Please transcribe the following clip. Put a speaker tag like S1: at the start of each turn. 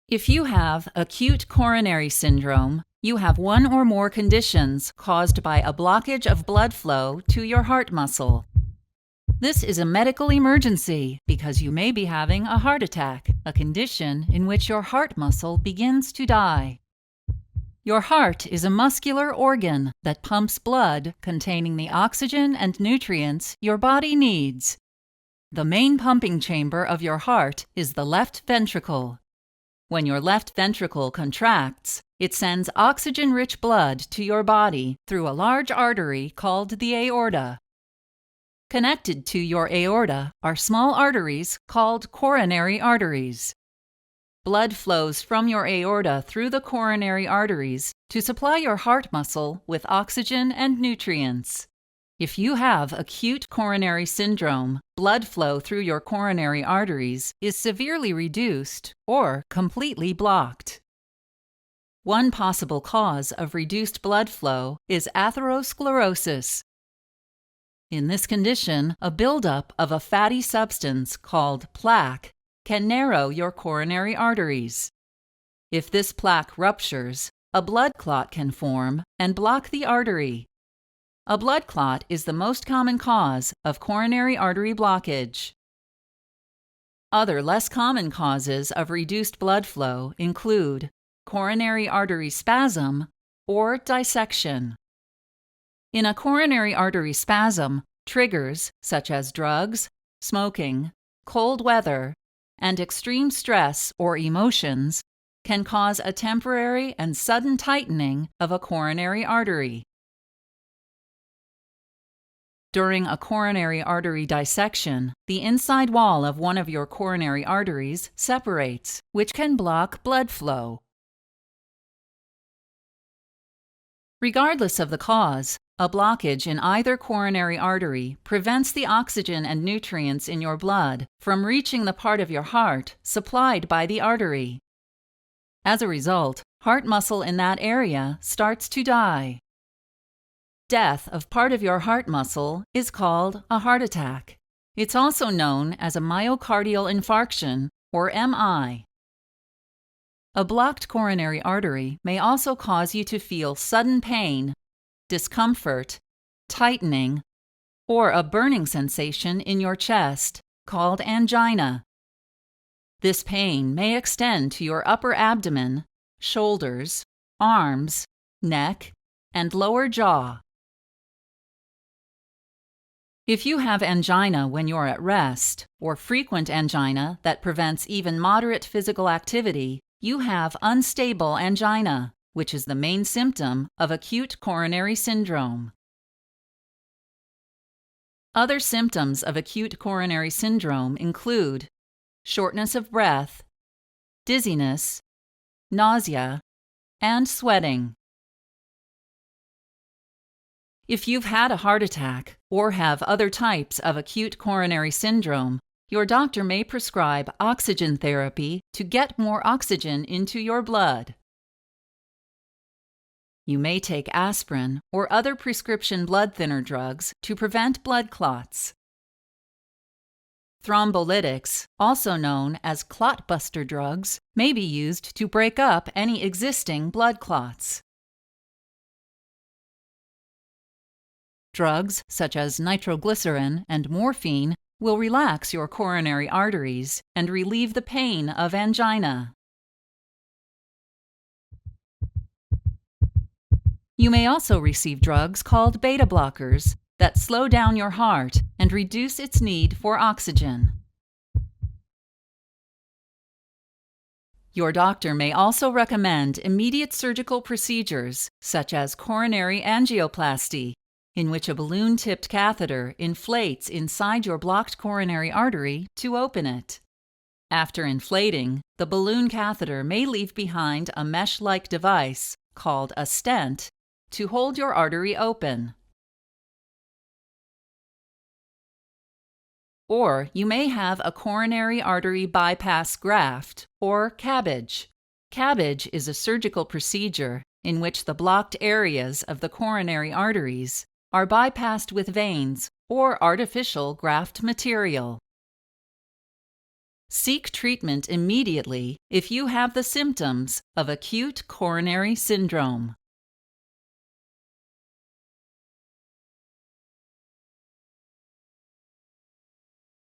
S1: If you have acute coronary syndrome, you have one or more conditions caused by a blockage of blood flow to your heart muscle. This is a medical emergency because you may be having a heart attack, a condition in which your heart muscle begins to die. Your heart is a muscular organ that pumps blood containing the oxygen and nutrients your body needs. The main pumping chamber of your heart is the left ventricle. When your left ventricle contracts, it sends oxygen-rich blood to your body through a large artery called the aorta. Connected to your aorta are small arteries called coronary arteries. Blood flows from your aorta through the coronary arteries to supply your heart muscle with oxygen and nutrients. If you have acute coronary syndrome, blood flow through your coronary arteries is severely reduced or completely blocked. One possible cause of reduced blood flow is atherosclerosis. In this condition, a buildup of a fatty substance called plaque can narrow your coronary arteries. If this plaque ruptures, a blood clot can form and block the artery. A blood clot is the most common cause of coronary artery blockage. Other less common causes of reduced blood flow include coronary artery spasm or dissection. In a coronary artery spasm, triggers such as drugs, smoking, cold weather, and extreme stress or emotions can cause a temporary and sudden tightening of a coronary artery. During a coronary artery dissection, the inside wall of one of your coronary arteries separates, which can block blood flow. Regardless of the cause, a blockage in either coronary artery prevents the oxygen and nutrients in your blood from reaching the part of your heart supplied by the artery. As a result, heart muscle in that area starts to die. Death of part of your heart muscle is called a heart attack. It's also known as a myocardial infarction, or MI. A blocked coronary artery may also cause you to feel sudden pain, discomfort, tightening, or a burning sensation in your chest, called angina. This pain may extend to your upper abdomen, shoulders, arms, neck, and lower jaw. If you have angina when you're at rest, or frequent angina that prevents even moderate physical activity, you have unstable angina, which is the main symptom of acute coronary syndrome. Other symptoms of acute coronary syndrome include shortness of breath, dizziness, nausea, and sweating. If you've had a heart attack or have other types of acute coronary syndrome, your doctor may prescribe oxygen therapy to get more oxygen into your blood. You may take aspirin or other prescription blood thinner drugs to prevent blood clots. Thrombolytics, also known as clot-buster drugs, may be used to break up any existing blood clots. Drugs such as nitroglycerin and morphine will relax your coronary arteries and relieve the pain of angina. You may also receive drugs called beta blockers that slow down your heart and reduce its need for oxygen. Your doctor may also recommend immediate surgical procedures such as coronary angioplasty, in which a balloon-tipped catheter inflates inside your blocked coronary artery to open it. After inflating, the balloon catheter may leave behind a mesh-like device, called a stent, to hold your artery open. Or you may have a coronary artery bypass graft, or CABG. CABG is a surgical procedure in which the blocked areas of the coronary arteries are bypassed with veins or artificial graft material. Seek treatment immediately if you have the symptoms of acute coronary syndrome.